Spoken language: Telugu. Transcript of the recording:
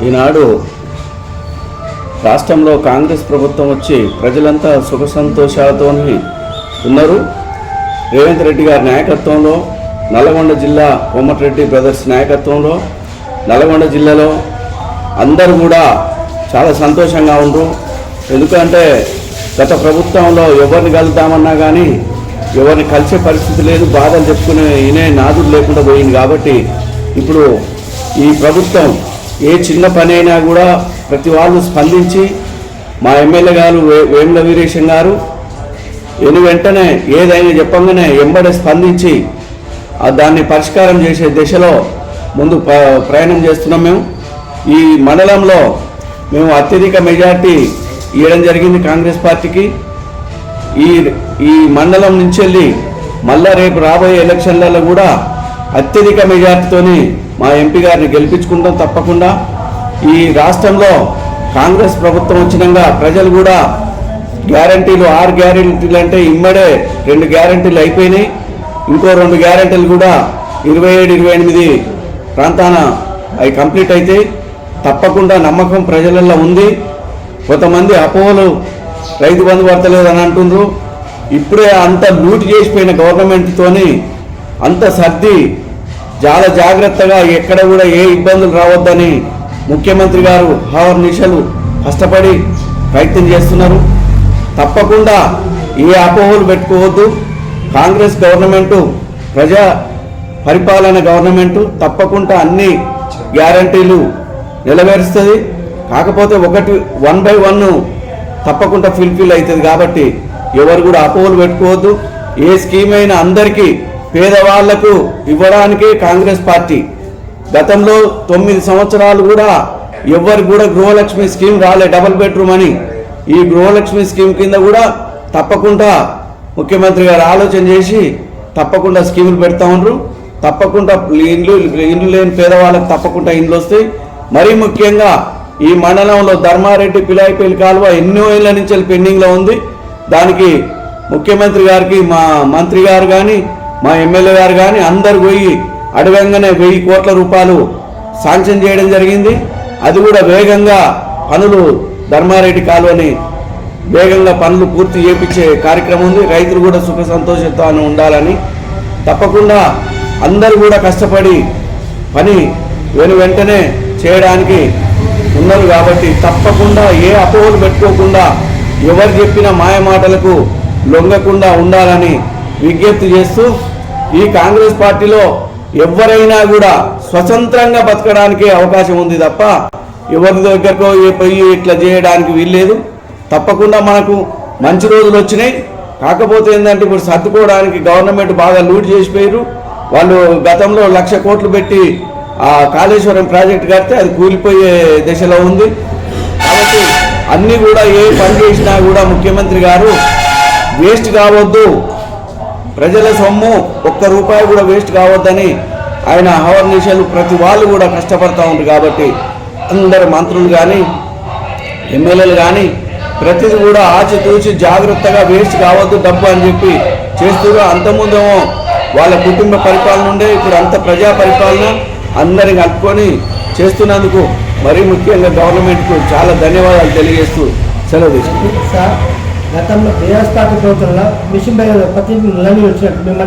ఈనాడు రాష్ట్రంలో కాంగ్రెస్ ప్రభుత్వం వచ్చి ప్రజలంతా సుఖ సంతోషాలతో ఉన్నారు. రేవంత్ రెడ్డి గారి నాయకత్వంలో, నల్లగొండ జిల్లా కోమటిరెడ్డి బ్రదర్స్ నాయకత్వంలో నల్లగొండ జిల్లాలో అందరూ కూడా చాలా సంతోషంగా ఉండరు. ఎందుకంటే గత ప్రభుత్వంలో ఎవరిని కలుద్దామన్నా కానీ ఎవరిని కలిసే పరిస్థితి లేదు, బాధలు చెప్పుకునే ఈయనే నాదుడు లేకుండా పోయింది. కాబట్టి ఇప్పుడు ఈ ప్రభుత్వం ఏ చిన్న పని అయినా కూడా ప్రతి వాళ్ళు స్పందించి మా ఎమ్మెల్యే గారు వేముల వీరేశం గారు వెంటనే ఏదైనా చెప్పంగానే ఎంబడే స్పందించి దాన్ని పరిష్కారం చేసే దిశలో ముందు ప్రయాణం చేస్తున్నాం. మేము ఈ మండలంలో మేము అత్యధిక మెజార్టీ ఇవ్వడం జరిగింది కాంగ్రెస్ పార్టీకి. ఈ మండలం నుంచి వెళ్ళి మళ్ళా రేపు రాబోయే ఎలక్షన్లలో కూడా అత్యధిక మెజార్టీతోని మా ఎంపీ గారిని గెలిపించుకుంటాం తప్పకుండా. ఈ రాష్ట్రంలో కాంగ్రెస్ ప్రభుత్వం వచ్చినాక ప్రజలు కూడా గ్యారంటీలు 6 గ్యారంటీలు అంటే ఇమ్మడే 2 గ్యారంటీలు అయిపోయినాయి. ఇంకో 2 గ్యారంటీలు కూడా 27, 28 ప్రాంతాన అవి కంప్లీట్ అయితే తప్పకుండా నమ్మకం ప్రజలలో ఉంది. కొంతమంది అపోహలు రైతు బంధు పడతలేదని అంటున్నారు. ఇప్పుడే అంత లూట్ చేసిపోయిన గవర్నమెంట్తోని అంత సర్ది చాలా జాగ్రత్తగా ఎక్కడ కూడా ఏ ఇబ్బందులు రావద్దని ముఖ్యమంత్రి గారు నిశలు కష్టపడి ప్రయత్నం చేస్తున్నారు. తప్పకుండా ఏ అపోహలు పెట్టుకోవద్దు. కాంగ్రెస్ గవర్నమెంటు ప్రజా పరిపాలన గవర్నమెంటు తప్పకుండా అన్ని గ్యారంటీలు నెరవేరుస్తుంది. కాకపోతే 1 by 1 తప్పకుండా ఫుల్ఫిల్ అవుతుంది. కాబట్టి ఎవరు కూడా అపోహలు పెట్టుకోవద్దు. ఏ స్కీమ్ అయినా అందరికీ పేదవాళ్లకు ఇవ్వడానికి కాంగ్రెస్ పార్టీ గతంలో 9 సంవత్సరాలు కూడా ఎవరికి కూడా గృహలక్ష్మి స్కీమ్ రాలే, డబుల్ బెడ్రూమ్ అని. ఈ గృహలక్ష్మి స్కీమ్ కింద కూడా తప్పకుండా ముఖ్యమంత్రి గారు ఆలోచన చేసి తప్పకుండా స్కీములు పెడతా ఉన్నారు. తప్పకుండా ఇండ్లు లేని పేదవాళ్ళకి తప్పకుండా ఇండ్లు వస్తాయి. మరీ ముఖ్యంగా ఈ మండలంలో ధర్మారెడ్డి పిలాయిపల్లి కాలువ ఎన్నో ఏళ్ల నుంచి పెండింగ్లో ఉంది. దానికి ముఖ్యమంత్రి గారికి మా మంత్రి గారు కానీ మా ఎమ్మెల్యే గారు కానీ అందరు పోయి అడగంగానే 1000 కోట్ల రూపాయలు శాంక్షన్ చేయడం జరిగింది. అది కూడా వేగంగా పనులు ధర్మారెడ్డి కాలువని వేగంగా పనులు పూర్తి చేయించే కార్యక్రమం ఉంది. రైతులు కూడా సుఖ సంతోషంతో ఉండాలని తప్పకుండా అందరూ కూడా కష్టపడి పని వెంటనే చేయడానికి ఉన్నారు. కాబట్టి తప్పకుండా ఏ అపోహలు పెట్టుకోకుండా ఎవరు చెప్పిన మాయ మాటలకు లొంగకుండా ఉండాలని విజ్ఞప్తి చేస్తూ, ఈ కాంగ్రెస్ పార్టీలో ఎవరైనా కూడా స్వతంత్రంగా బతకడానికి అవకాశం ఉంది తప్ప ఎవరి దగ్గరకో పోయి ఇట్లా చేయడానికి వీల్లేదు. తప్పకుండా మనకు మంచి రోజులు వచ్చినాయి. కాకపోతే ఏంటంటే ఇప్పుడు సర్దుకోవడానికి గవర్నమెంట్ బాగా లూట్ చేసిపోయారు. వాళ్ళు గతంలో 1,00,000 కోట్లు పెట్టి ఆ కాళేశ్వరం ప్రాజెక్టు కడితే అది కూలిపోయే దశలో ఉంది. కాబట్టి అన్నీ కూడా ఏ పని చేసినా కూడా ముఖ్యమంత్రి గారు వేస్ట్ కావద్దు, ప్రజల సొమ్ము 1 రూపాయి కూడా వేస్ట్ కావద్దని ఆయన అహర్నిశలు ప్రతి వాళ్ళు కూడా కష్టపడతా ఉంటారు. కాబట్టి అందరు మంత్రులు కానీ ఎమ్మెల్యేలు కానీ ప్రతిదీ కూడా ఆచితూచి జాగ్రత్తగా వేస్ట్ కావద్దు డబ్బు అని చెప్పి చేస్తూ, అంతకుముందేమో వాళ్ళ కుటుంబ పరిపాలన ఉండే, ఇప్పుడు అంత ప్రజా పరిపాలన అందరిని కలుపుకొని చేస్తున్నందుకు మరీ ముఖ్యంగా గవర్నమెంట్కు చాలా ధన్యవాదాలు తెలియజేస్తూ సెలవు తీసుకుంటాం. గతంలో బీఆర్ఎస్ పార్టీ ప్రభుత్వంలో మిషన్ ప్రతినిధులు వచ్చినట్టు